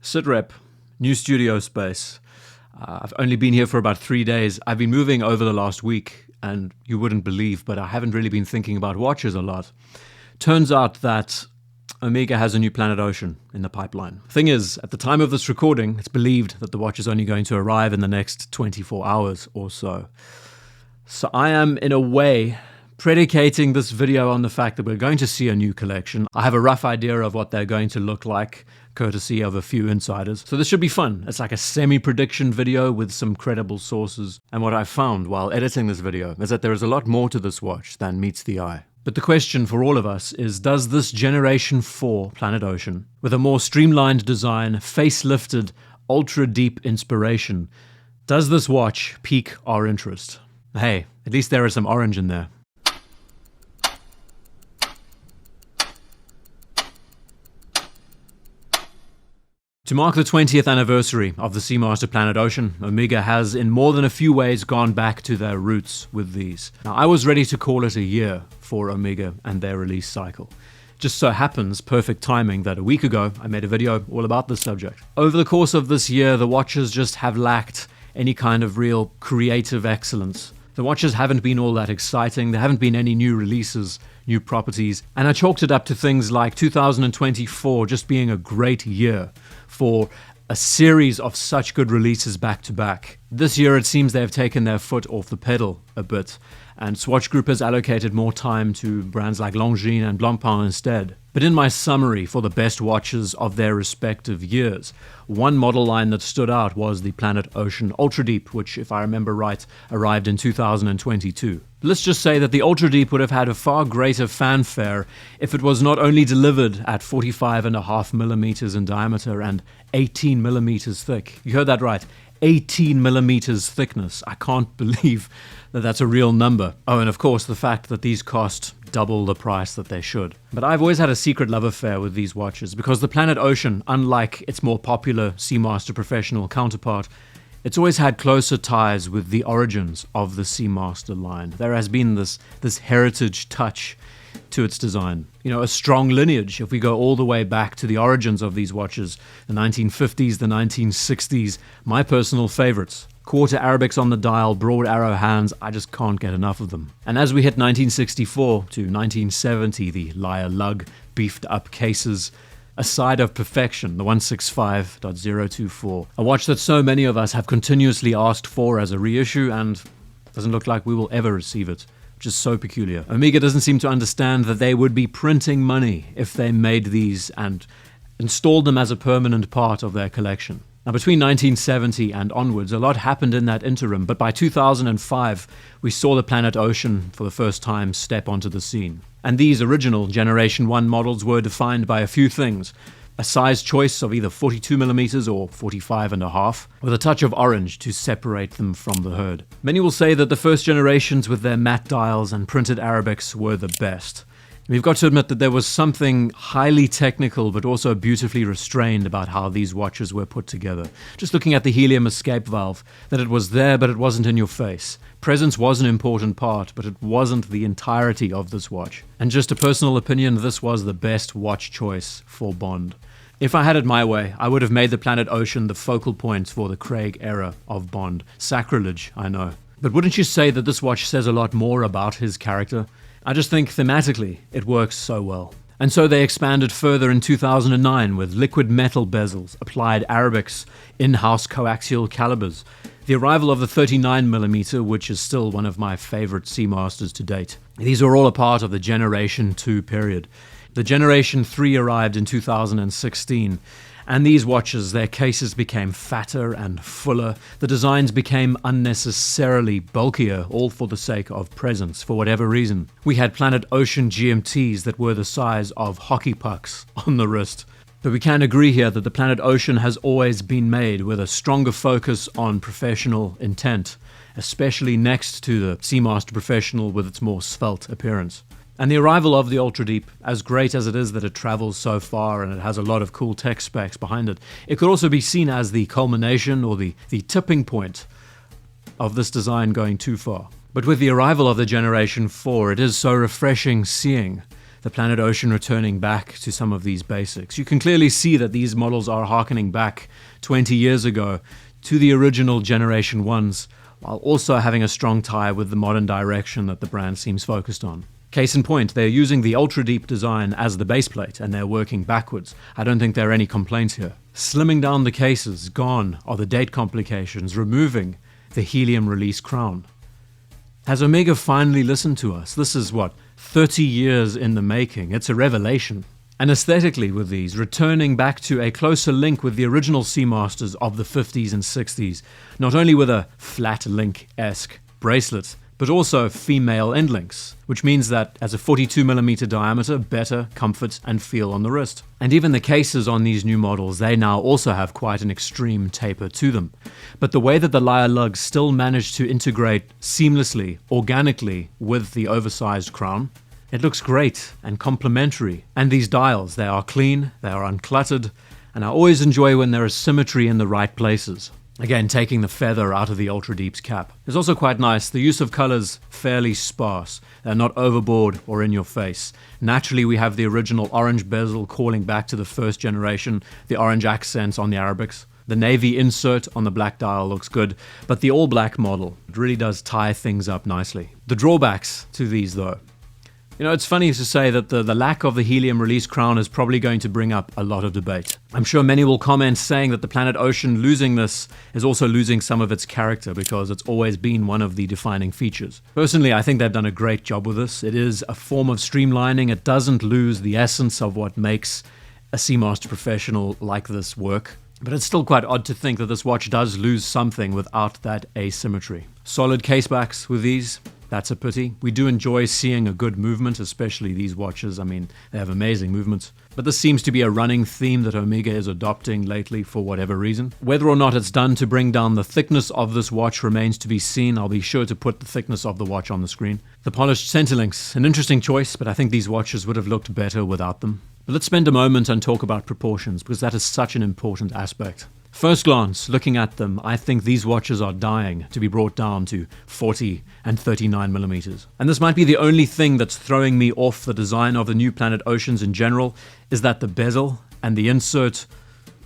Sitrep, new studio space. I've only been here for about 3 days. I've been moving over the last week, and you wouldn't believe, but I haven't really been thinking about watches a lot. Turns out that Omega has a new Planet Ocean in the pipeline. Thing is, at the time of this recording, it's believed that the watch is only going to arrive in the next 24 hours or so. So I am, in a way, predicating this video on the fact that we're going to see a new collection. I have a rough idea of what they're going to look like, courtesy of a few insiders. So this should be fun. It's like a semi-prediction video with some credible sources. And what I found while editing this video is that there is a lot more to this watch than meets the eye. But the question for all of us is, does this Generation 4 Planet Ocean, with a more streamlined design, facelifted, ultra-deep inspiration, does this watch pique our interest? Hey, at least there is some orange in there. To mark the 20th anniversary of the Seamaster Planet Ocean, Omega has in more than a few ways gone back to their roots with these. Now, I was ready to call it a year for Omega and their release cycle. Just so happens, perfect timing, that a week ago I made a video all about this subject. Over the course of this year, the watches just have lacked any kind of real creative excellence. The watches haven't been all that exciting, there haven't been any new releases, new properties, and I chalked it up to things like 2024 just being a great year for a series of such good releases back to back. This year it seems they have taken their foot off the pedal a bit, and Swatch Group has allocated more time to brands like Longines and Blancpain instead. But in my summary for the best watches of their respective years, one model line that stood out was the Planet Ocean Ultra Deep, which, if I remember right, arrived in 2022. Let's just say that the Ultra Deep would have had a far greater fanfare if it was not only delivered at 45.5 millimeters in diameter and 18 millimeters thick. You heard that right. 18 millimeters thickness. I can't believe that that's a real number. Oh, and of course the fact that these cost double the price that they should. But I've always had a secret love affair with these watches because the Planet Ocean, unlike its more popular Seamaster Professional counterpart, it's always had closer ties with the origins of the Seamaster line. There has been this heritage touch to its design. You know, a strong lineage if we go all the way back to the origins of these watches, the 1950s, the 1960s, my personal favorites. Quarter Arabics on the dial, broad arrow hands, I just can't get enough of them. And as we hit 1964 to 1970, the lyre lug, beefed up cases, a side of perfection, the 165.024, a watch that so many of us have continuously asked for as a reissue and doesn't look like we will ever receive it. Which is so peculiar. Omega doesn't seem to understand that they would be printing money if they made these and installed them as a permanent part of their collection. Now, between 1970 and onwards, a lot happened in that interim, but by 2005, we saw the Planet Ocean for the first time step onto the scene. And these original Generation 1 models were defined by a few things. A size choice of either 42mm or 45.5, with a touch of orange to separate them from the herd. Many will say that the first generations with their matte dials and printed Arabics were the best. We've got to admit that there was something highly technical but also beautifully restrained about how these watches were put together. Just looking at the helium escape valve, that it was there but it wasn't in your face. Presence was an important part, but it wasn't the entirety of this watch. And just a personal opinion, this was the best watch choice for Bond. If I had it my way, I would have made the Planet Ocean the focal point for the Craig era of Bond. Sacrilege, I know. But wouldn't you say that this watch says a lot more about his character? I just think thematically it works so well. And so they expanded further in 2009 with liquid metal bezels, applied Arabics, in-house coaxial calibers, the arrival of the 39mm, which is still one of my favorite Seamasters to date. These are all a part of the Generation 2 period. The Generation 3 arrived in 2016, and these watches, their cases became fatter and fuller. The designs became unnecessarily bulkier, all for the sake of presence, for whatever reason. We had Planet Ocean GMTs that were the size of hockey pucks on the wrist. But we can agree here that the Planet Ocean has always been made with a stronger focus on professional intent, especially next to the Seamaster Professional with its more svelte appearance. And the arrival of the Ultra Deep, as great as it is that it travels so far and it has a lot of cool tech specs behind it, it could also be seen as the culmination or the tipping point of this design going too far. But with the arrival of the Generation 4, it is so refreshing seeing the Planet Ocean returning back to some of these basics. You can clearly see that these models are harkening back 20 years ago to the original Generation 1s, while also having a strong tie with the modern direction that the brand seems focused on. Case in point, they're using the ultra-deep design as the base plate, and they're working backwards. I don't think there are any complaints here. Slimming down the cases, gone are the date complications, removing the helium release crown. Has Omega finally listened to us? This is 30 years in the making. It's a revelation. And aesthetically with these, returning back to a closer link with the original Seamasters of the 50s and 60s, not only with a flat link-esque bracelet, but also female end links, which means that as a 42mm diameter, better comfort and feel on the wrist. And even the cases on these new models, they now also have quite an extreme taper to them. But the way that the lyre lugs still manage to integrate seamlessly, organically with the oversized crown, it looks great and complementary. And these dials, they are clean, they are uncluttered, and I always enjoy when there is symmetry in the right places. Again, taking the feather out of the Ultra Deep's cap. It's also quite nice, the use of colors fairly sparse. They're not overboard or in your face. Naturally, we have the original orange bezel calling back to the first generation, the orange accents on the Arabics. The navy insert on the black dial looks good, but the all-black model, it really does tie things up nicely. The drawbacks to these though. You know, it's funny to say that the lack of the helium release crown is probably going to bring up a lot of debate. I'm sure many will comment saying that the Planet Ocean losing this is also losing some of its character because it's always been one of the defining features. Personally, I think they've done a great job with this. It is a form of streamlining. It doesn't lose the essence of what makes a Seamaster Professional like this work. But it's still quite odd to think that this watch does lose something without that asymmetry. Solid casebacks with these. That's a pity. We do enjoy seeing a good movement, especially these watches. I mean, they have amazing movements. But this seems to be a running theme that Omega is adopting lately for whatever reason. Whether or not it's done to bring down the thickness of this watch remains to be seen. I'll be sure to put the thickness of the watch on the screen. The polished centerlinks, an interesting choice, but I think these watches would have looked better without them. But let's spend a moment and talk about proportions, because that is such an important aspect. First glance, looking at them, I think these watches are dying to be brought down to 40 and 39mm. And this might be the only thing that's throwing me off the design of the new Planet Oceans in general, is that the bezel and the insert,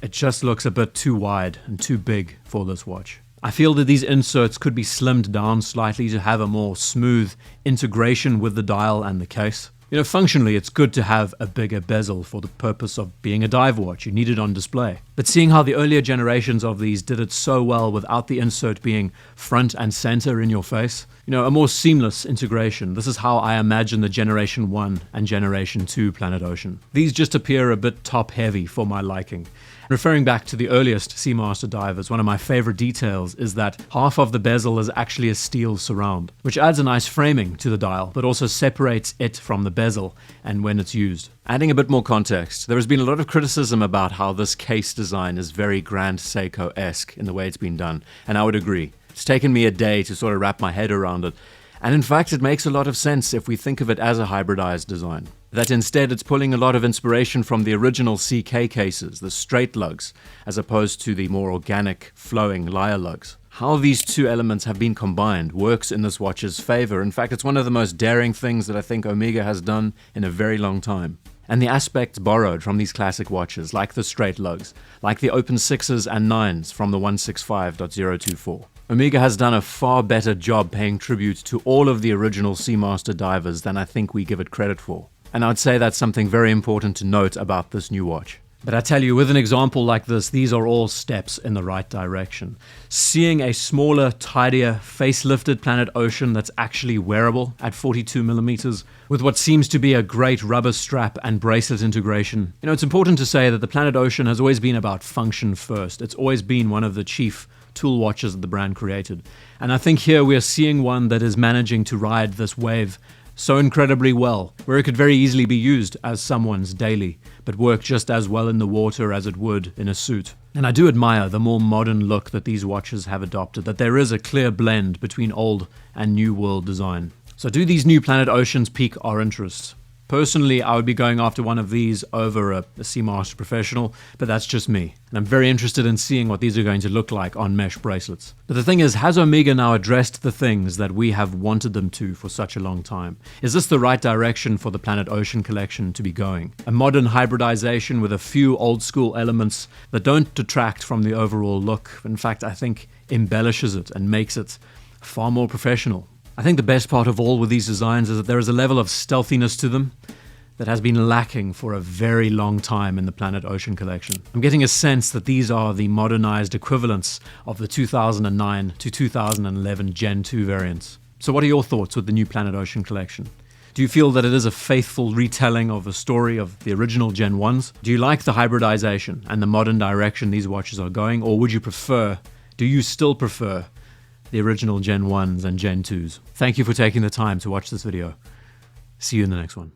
it just looks a bit too wide and too big for this watch. I feel that these inserts could be slimmed down slightly to have a more smooth integration with the dial and the case. You know, functionally, it's good to have a bigger bezel for the purpose of being a dive watch. You need it on display. But seeing how the earlier generations of these did it so well without the insert being front and center in your face, you know, a more seamless integration. This is how I imagine the Generation 1 and Generation 2 Planet Ocean. These just appear a bit top-heavy for my liking. Referring back to the earliest Seamaster divers, one of my favorite details is that half of the bezel is actually a steel surround, which adds a nice framing to the dial, but also separates it from the bezel and when it's used. Adding a bit more context, there has been a lot of criticism about how this case design is very Grand Seiko-esque in the way it's been done, and I would agree. It's taken me a day to sort of wrap my head around it, and in fact it makes a lot of sense if we think of it as a hybridized design. That instead it's pulling a lot of inspiration from the original CK cases, the straight lugs, as opposed to the more organic, flowing lyre lugs. How these two elements have been combined works in this watch's favor. In fact, it's one of the most daring things that I think Omega has done in a very long time. And the aspects borrowed from these classic watches, like the straight lugs, like the open 6s and 9s from the 165.024. Omega has done a far better job paying tribute to all of the original Seamaster divers than I think we give it credit for. And I'd say that's something very important to note about this new watch. But I tell you, with an example like this, these are all steps in the right direction. Seeing a smaller, tidier, facelifted Planet Ocean that's actually wearable at 42mm, with what seems to be a great rubber strap and bracelet integration. You know, it's important to say that the Planet Ocean has always been about function first. It's always been one of the chief tool watches that the brand created. And I think here we are seeing one that is managing to ride this wave so incredibly well, where it could very easily be used as someone's daily, but work just as well in the water as it would in a suit. And I do admire the more modern look that these watches have adopted, that there is a clear blend between old and new world design. So do these new Planet Oceans pique our interest? Personally, I would be going after one of these over a Seamaster Professional, but that's just me. And I'm very interested in seeing what these are going to look like on mesh bracelets. But the thing is, has Omega now addressed the things that we have wanted them to for such a long time? Is this the right direction for the Planet Ocean collection to be going? A modern hybridization with a few old school elements that don't detract from the overall look. In fact, I think embellishes it and makes it far more professional. I think the best part of all with these designs is that there is a level of stealthiness to them that has been lacking for a very long time in the Planet Ocean collection. I'm getting a sense that these are the modernized equivalents of the 2009 to 2011 Gen 2 variants. So what are your thoughts with the new Planet Ocean collection? Do you feel that it is a faithful retelling of the story of the original Gen 1s? Do you like the hybridization and the modern direction these watches are going, or would you prefer, do you still prefer the original Gen 1s and Gen 2s? Thank you for taking the time to watch this video. See you in the next one.